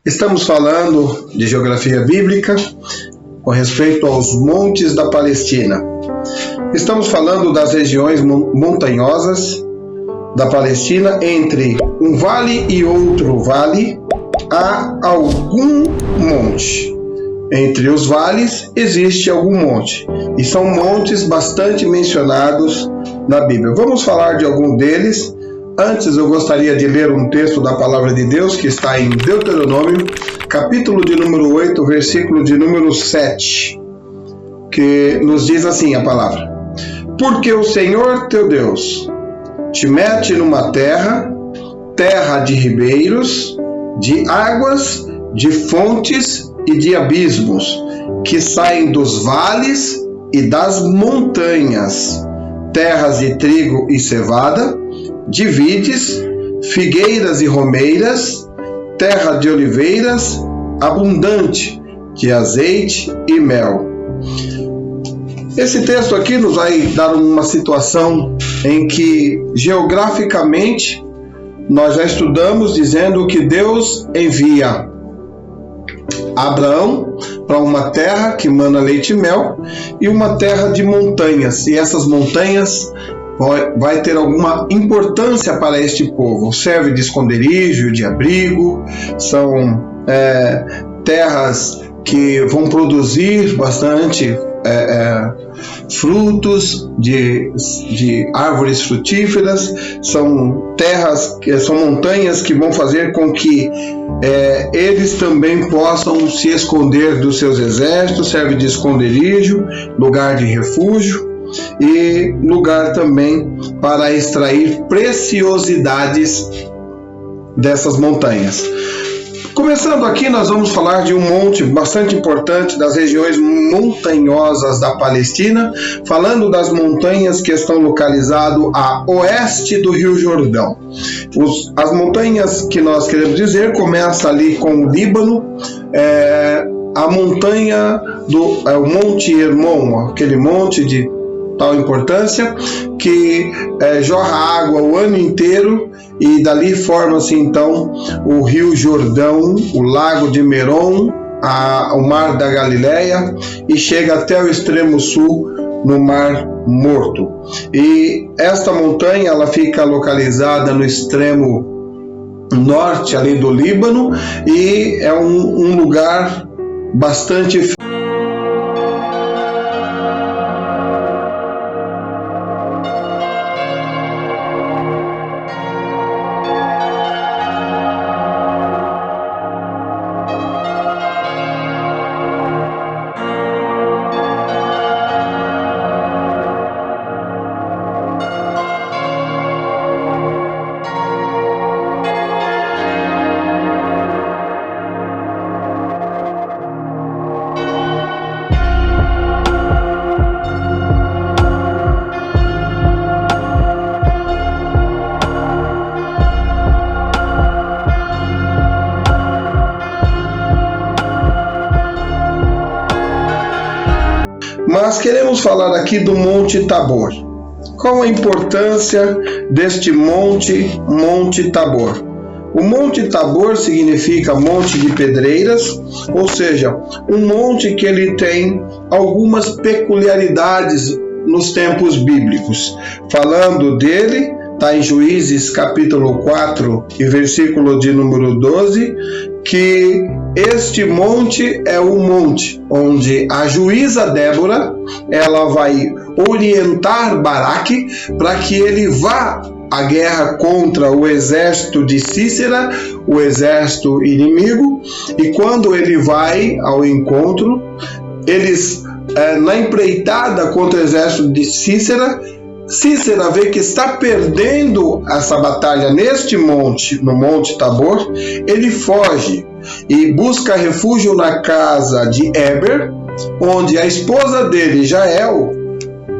Estamos falando de geografia bíblica com respeito aos montes da Palestina. Estamos falando das regiões montanhosas da Palestina. Entre um vale e outro vale há algum monte. Entre os vales existe algum monte, e são montes bastante mencionados na Bíblia. Vamos falar de algum deles. Antes eu gostaria de ler um texto da Palavra de Deus que está em Deuteronômio, capítulo de número 8, versículo de número 7, que nos diz assim a palavra: Porque o Senhor teu Deus te mete numa terra de ribeiros, de águas, de fontes e de abismos, que saem dos vales e das montanhas, terras de trigo e cevada, de vides, figueiras e romeiras, terra de oliveiras, abundante de azeite e mel. Esse texto aqui nos vai dar uma situação em que, geograficamente, nós já estudamos dizendo que Deus envia Abraão para uma terra que mana leite e mel e uma terra de montanhas, e essas montanhas vai ter alguma importância para este povo. Serve de esconderijo, de abrigo, são terras que vão produzir bastante frutos de árvores frutíferas, são terras, são montanhas que vão fazer com que eles também possam se esconder dos seus exércitos. Serve de esconderijo, lugar de refúgio e lugar também para extrair preciosidades dessas montanhas. Começando aqui, nós vamos falar de um monte bastante importante das regiões montanhosas da Palestina, falando das montanhas que estão localizadas a oeste do Rio Jordão. As montanhas que nós queremos dizer começa ali com o Líbano, a montanha o Monte Hermon, aquele monte de tal importância que jorra água o ano inteiro, e dali forma-se então o Rio Jordão, o Lago de Merom, o Mar da Galileia, e chega até o extremo sul no Mar Morto. E esta montanha ela fica localizada no extremo norte ali do Líbano, e é um lugar bastante Mas queremos falar aqui do Monte Tabor. Qual a importância deste Monte Tabor? O Monte Tabor significa monte de pedreiras, ou seja, um monte que ele tem algumas peculiaridades nos tempos bíblicos. Falando dele, está em Juízes capítulo 4 e versículo de número 12, que este monte é o monte onde a juíza Débora ela vai orientar Baraque para que ele vá à guerra contra o exército de Sísera, o exército inimigo. E quando ele vai ao encontro, eles na empreitada contra o exército de Sísera vê que está perdendo essa batalha neste monte, no Monte Tabor. Ele foge e busca refúgio na casa de Eber, onde a esposa dele, Jael,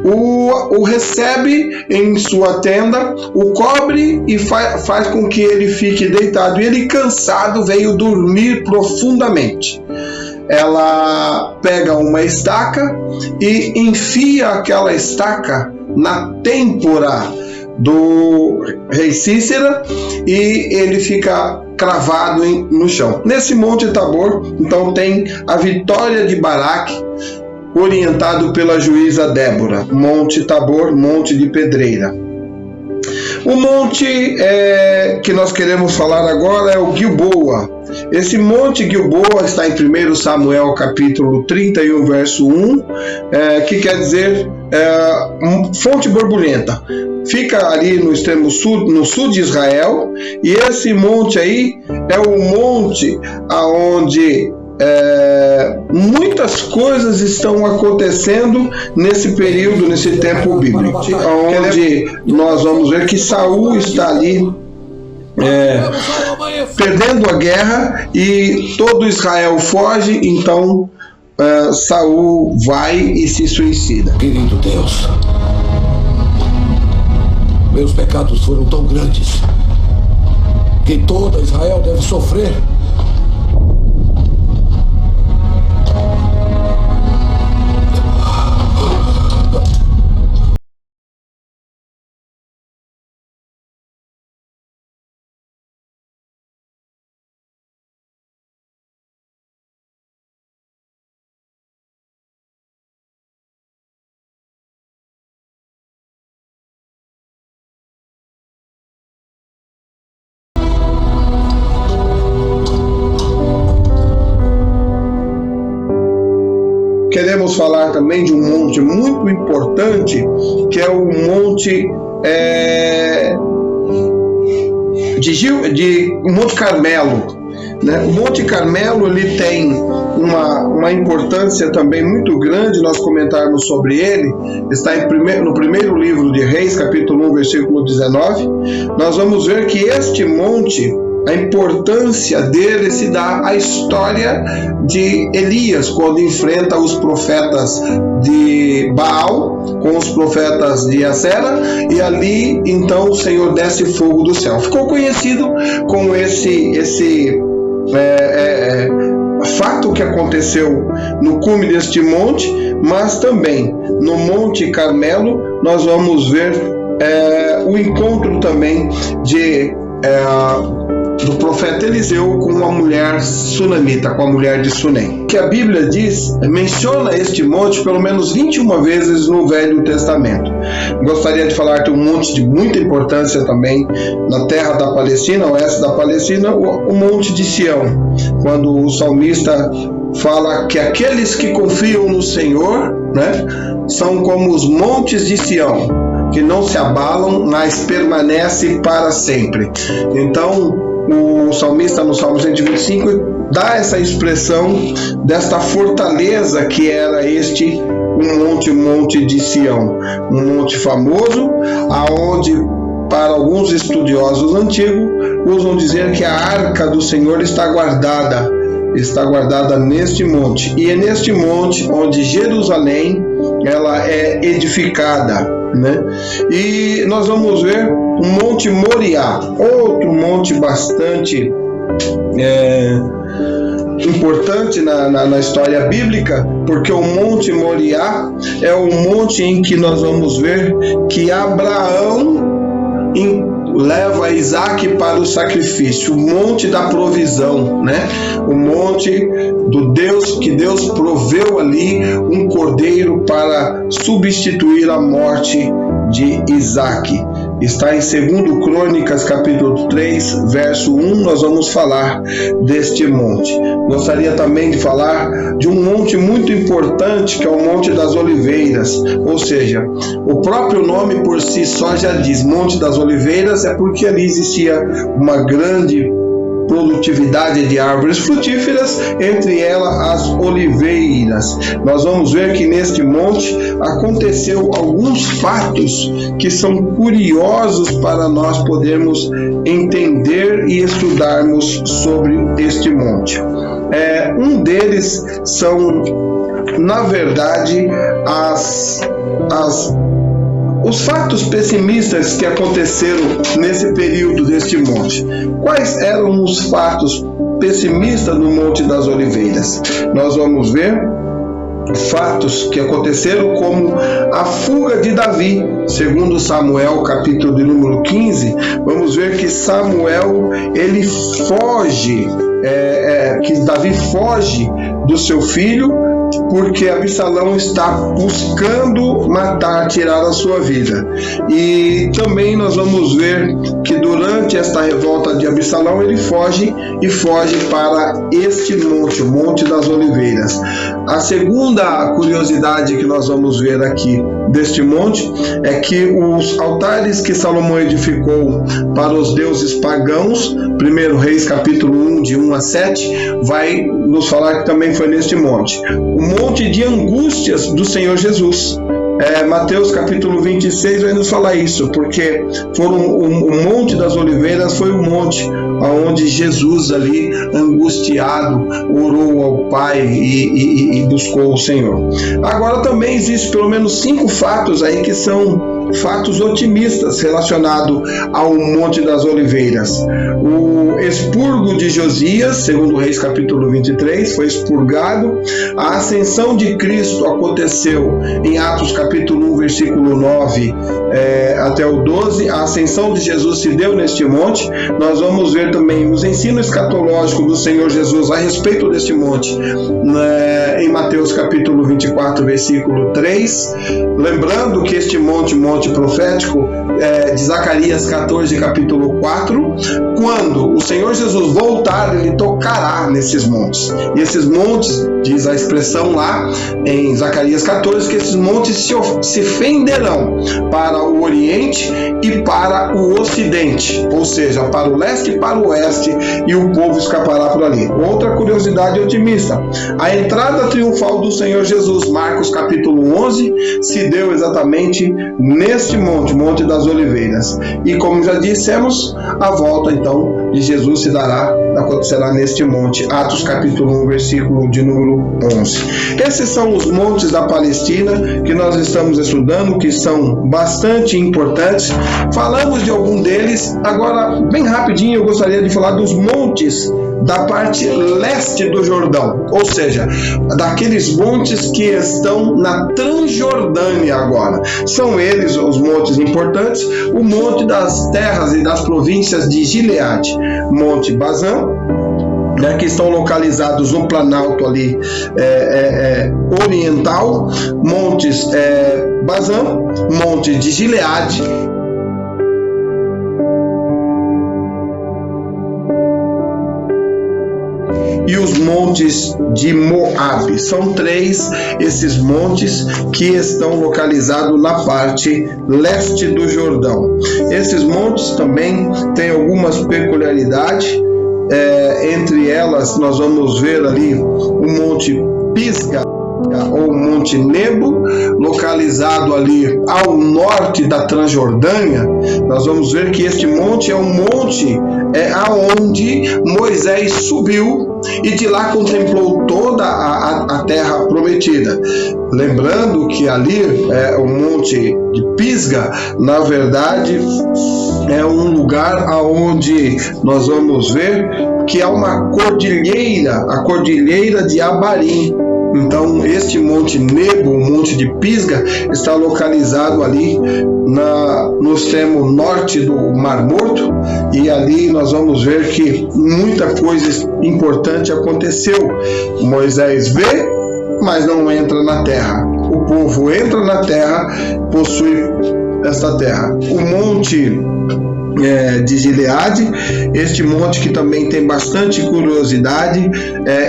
o recebe em sua tenda, o cobre e faz com que ele fique deitado. E ele, cansado, veio dormir profundamente. Ela pega uma estaca e enfia aquela estaca na têmpora do rei Sísera, e ele fica cravado no chão. Nesse Monte Tabor, então, tem a vitória de Baraque, orientado pela juíza Débora. Monte Tabor, monte de pedreira. O monte que nós queremos falar agora é o Gilboa. Esse monte Gilboa está em 1 Samuel capítulo 31, verso 1, que quer dizer fonte borbulhenta. Fica ali no extremo sul, no sul de Israel, e esse monte aí é o monte aonde muitas coisas estão acontecendo nesse período, nesse tempo bíblico, onde nós vamos ver que Saul está ali perdendo a guerra e todo Israel foge. Então Saul vai e se suicida. Querido Deus, meus pecados foram tão grandes que toda Israel deve sofrer. Queremos falar também de um monte muito importante, que é o Monte Monte Carmelo, né? O Monte Carmelo ele tem uma importância também muito grande. Nós comentarmos sobre ele. Está no primeiro livro de Reis, capítulo 1, versículo 19. Nós vamos ver que este monte, a importância dele se dá à história de Elias, quando enfrenta os profetas de Baal com os profetas de Acera, e ali então o Senhor desce fogo do céu. Ficou conhecido com esse fato que aconteceu no cume deste monte, mas também no Monte Carmelo nós vamos ver o encontro também do profeta Eliseu com uma mulher sunamita, com a mulher de Sunem. Que a Bíblia menciona este monte pelo menos 21 vezes no Velho Testamento. Gostaria de falar de um monte de muita importância também na terra da Palestina, oeste da Palestina, o Monte de Sião, quando o salmista fala que aqueles que confiam no Senhor, né, são como os montes de Sião, que não se abalam, mas permanece para sempre. Então, o salmista no Salmo 125 dá essa expressão desta fortaleza que era um monte de Sião, um monte famoso, aonde para alguns estudiosos antigos usam dizer que a arca do Senhor está guardada neste monte, e é neste monte onde Jerusalém ela é edificada, né? E nós vamos ver o Monte Moriá, outro monte bastante importante na história bíblica, porque o Monte Moriá é o monte em que nós vamos ver que Abraão leva Isaac para o sacrifício, o monte da provisão, né? O monte do Deus, que Deus proveu ali um cordeiro para substituir a morte de Isaac. Está em 2 Crônicas, capítulo 3, verso 1, nós vamos falar deste monte. Gostaria também de falar de um monte muito importante, que é o Monte das Oliveiras, ou seja, o próprio nome por si só já diz Monte das Oliveiras, é porque ali existia uma grande produtividade de árvores frutíferas, entre elas as oliveiras. Nós vamos ver que neste monte aconteceu alguns fatos que são curiosos para nós podermos entender e estudarmos sobre este monte. Um deles são, na verdade, os fatos pessimistas que aconteceram nesse período deste monte. Quais eram os fatos pessimistas no Monte das Oliveiras? Nós vamos ver fatos que aconteceram, como a fuga de Davi. Segundo Samuel, capítulo de número 15, vamos ver que Samuel, ele foge, que Davi foge do seu filho, porque Absalão está buscando matar, tirar a sua vida. E também nós vamos ver que durante esta revolta de Absalão, ele foge para este monte, o Monte das Oliveiras. A segunda curiosidade que nós vamos ver aqui deste monte é que os altares que Salomão edificou para os deuses pagãos, 1 Reis capítulo 1, de 1 a 7, vai nos falar que também foi neste monte. O monte de angústias do Senhor Jesus. Mateus capítulo 26 vai nos falar isso, porque o Monte das Oliveiras foi o monte onde Jesus ali, angustiado, orou ao Pai e buscou o Senhor. Agora também existe pelo menos 5 fatos aí que são fatos otimistas relacionados ao Monte das Oliveiras. O expurgo de Josias, segundo Reis capítulo 23, foi expurgado. A ascensão de Cristo aconteceu em Atos capítulo 1, versículo 9 até o 12. A ascensão de Jesus se deu neste monte. Nós vamos ver também os ensinos escatológicos do Senhor Jesus a respeito deste monte, em Mateus capítulo 24, versículo 3. Lembrando que este monte profético de Zacarias 14, capítulo 4, quando o Senhor Jesus voltar, ele tocará nesses montes. E esses montes, diz a expressão lá em Zacarias 14, que esses montes se fenderão para o Oriente e para o Ocidente, ou seja, para o leste e para o oeste, e o povo escapará por ali. Outra curiosidade otimista: a entrada triunfal do Senhor Jesus, Marcos capítulo 11, se deu exatamente neste monte, Monte das Oliveiras. E como já dissemos, a volta então de Jesus acontecerá neste monte, Atos capítulo 1, versículo de número 11. Esses são os montes da Palestina que nós estamos estudando, que são bastante importantes. Falamos de algum deles. Agora, bem rapidinho, eu gostaria de falar dos montes da parte leste do Jordão, ou seja, daqueles montes que estão na Transjordânia agora. São eles os montes importantes: o monte das terras e das províncias de Gileade, Monte Bazã, que estão localizados no planalto ali oriental, montes Bazã, Monte de Gileade, e os montes de Moabe. São 3 esses montes que estão localizados na parte leste do Jordão. Esses montes também têm algumas peculiaridades. Entre elas, nós vamos ver ali o Monte Pisga, ou Monte Nebo, localizado ali ao norte da Transjordânia. Nós vamos ver que este monte é um monte aonde Moisés subiu e de lá contemplou toda a terra prometida. Lembrando que ali o Monte de Pisga, na verdade, é um lugar aonde nós vamos ver que há uma cordilheira, a cordilheira de Abarim. Então, este Monte Nebo, o Monte de Pisga, está localizado ali no extremo norte do Mar Morto, e ali nós vamos ver que muita coisa importante aconteceu. Moisés vê, mas não entra na terra. O povo entra na terra, possui esta terra. O Monte de Gileade, este monte que também tem bastante curiosidade.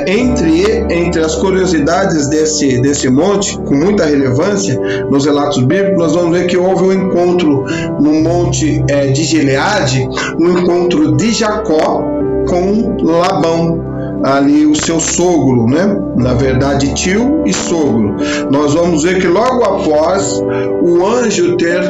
Entre as curiosidades desse monte, com muita relevância nos relatos bíblicos, nós vamos ver que houve um encontro no Monte de Gileade, um encontro de Jacó com Labão, ali o seu sogro, na verdade tio e sogro. Nós vamos ver que logo após o anjo ter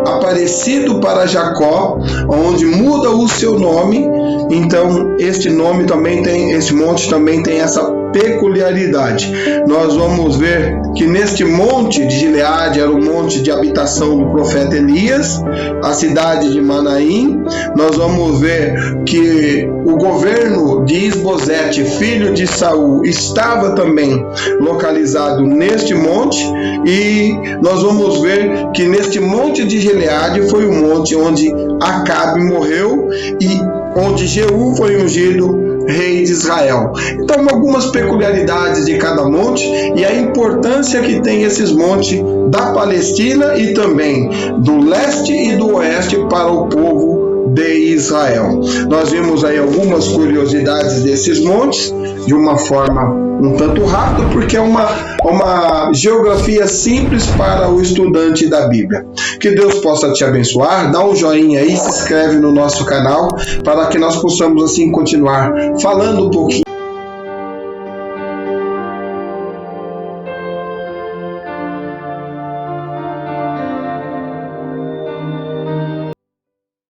aparecido para Jacó, onde muda o seu nome. Então este monte também tem essa peculiaridade. Nós vamos ver que neste monte de Gileade era o monte de habitação do profeta Elias, a cidade de Manaim. Nós vamos ver que o governo de Isbosete, filho de Saul, estava também localizado neste monte, e nós vamos ver que neste monte de Gileade foi o monte onde Acabe morreu e onde Jeú foi ungido rei de Israel. Então, algumas peculiaridades de cada monte e a importância que tem esses montes da Palestina e também do leste e do oeste para o povo de Israel. Nós vimos aí algumas curiosidades desses montes de uma forma um tanto rápida, porque é uma geografia simples para o estudante da Bíblia. Que Deus possa te abençoar, dá um joinha aí, se inscreve no nosso canal, para que nós possamos assim continuar falando um pouquinho